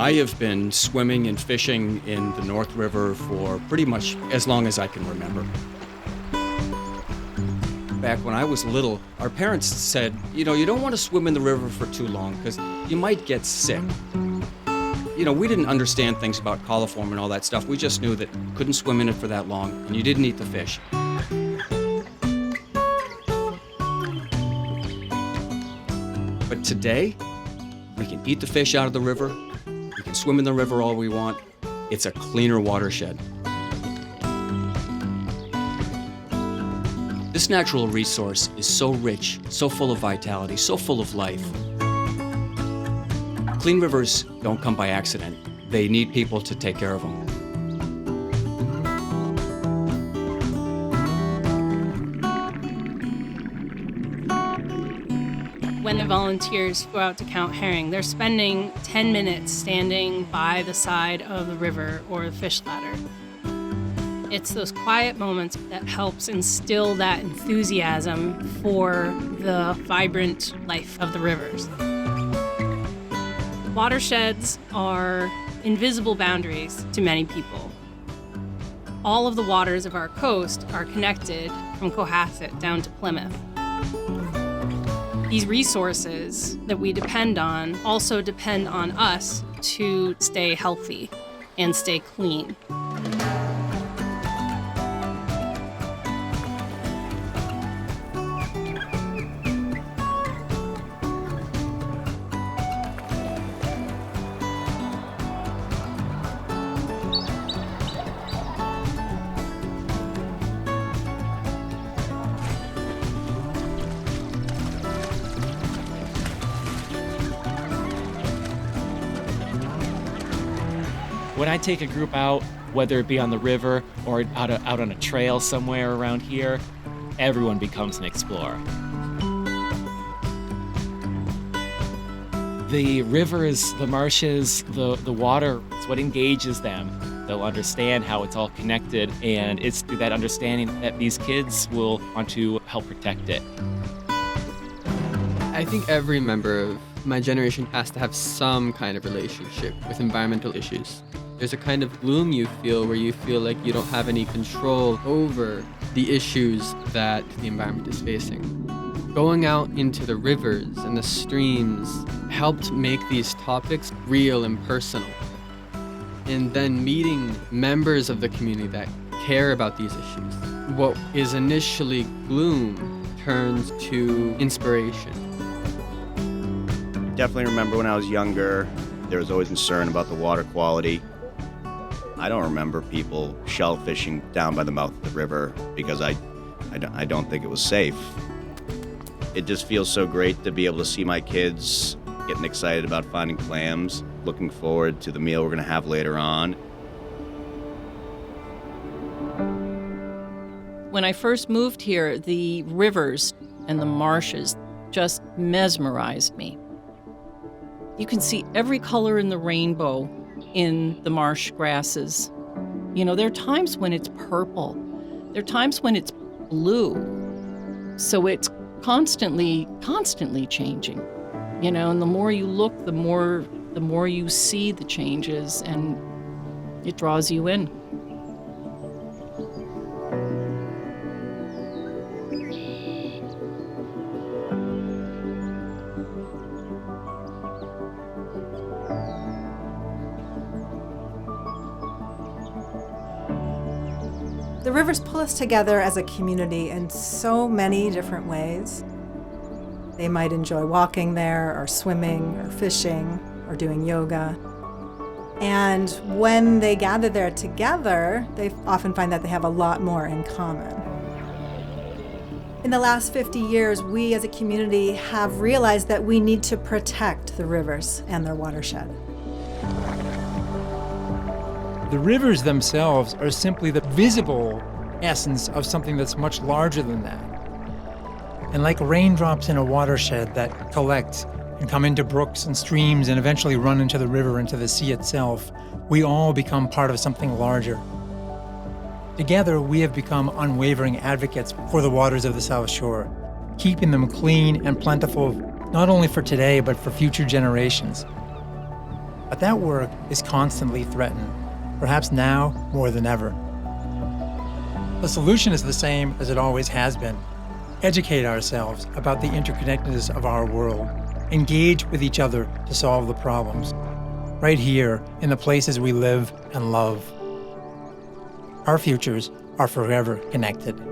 I have been swimming and fishing in the North River for pretty much as long as I can remember. Back when I was little, our parents said, you don't want to swim in the river for too long because you might get sick. We didn't understand things about coliform and all that stuff. We just knew that you couldn't swim in it for that long and you didn't eat the fish. But today, we can eat the fish out of the river. We can swim in the river all we want. It's a cleaner watershed. This natural resource is so rich, so full of vitality, so full of life. Clean rivers don't come by accident. They need people to take care of them. When the volunteers go out to count herring, they're spending 10 minutes standing by the side of the river or the fish ladder. It's those quiet moments that helps instill that enthusiasm for the vibrant life of the rivers. Watersheds are invisible boundaries to many people. All of the waters of our coast are connected from Cohasset down to Plymouth. These resources that we depend on also depend on us to stay healthy and stay clean. When I take a group out, whether it be on the river or out on a trail somewhere around here, everyone becomes an explorer. The rivers, the marshes, the water, it's what engages them. They'll understand how it's all connected, and it's through that understanding that these kids will want to help protect it. I think every member of my generation has to have some kind of relationship with environmental issues. There's a kind of gloom you feel where you feel like you don't have any control over the issues that the environment is facing. Going out into the rivers and the streams helped make these topics real and personal. And then meeting members of the community that care about these issues. What is initially gloom turns to inspiration. Definitely remember when I was younger, there was always concern about the water quality. I don't remember people shellfishing down by the mouth of the river because I don't think it was safe. It just feels so great to be able to see my kids getting excited about finding clams, looking forward to the meal we're going to have later on. When I first moved here, the rivers and the marshes just mesmerized me. You can see every color in the rainbow in the marsh grasses. There are times when it's purple. There are times when it's blue. So it's constantly changing. And the more you look, the more you see the changes, and it draws you in. The rivers pull us together as a community in so many different ways. They might enjoy walking there, or swimming, or fishing, or doing yoga. And when they gather there together, they often find that they have a lot more in common. In the last 50 years, we as a community have realized that we need to protect the rivers and their watershed. The rivers themselves are simply the visible essence of something that's much larger than that. And like raindrops in a watershed that collect and come into brooks and streams and eventually run into the river, into the sea itself, we all become part of something larger. Together, we have become unwavering advocates for the waters of the South Shore, keeping them clean and plentiful, not only for today, but for future generations. But that work is constantly threatened, perhaps now more than ever. The solution is the same as it always has been. Educate ourselves about the interconnectedness of our world. Engage with each other to solve the problems. Right here, in the places we live and love. Our futures are forever connected.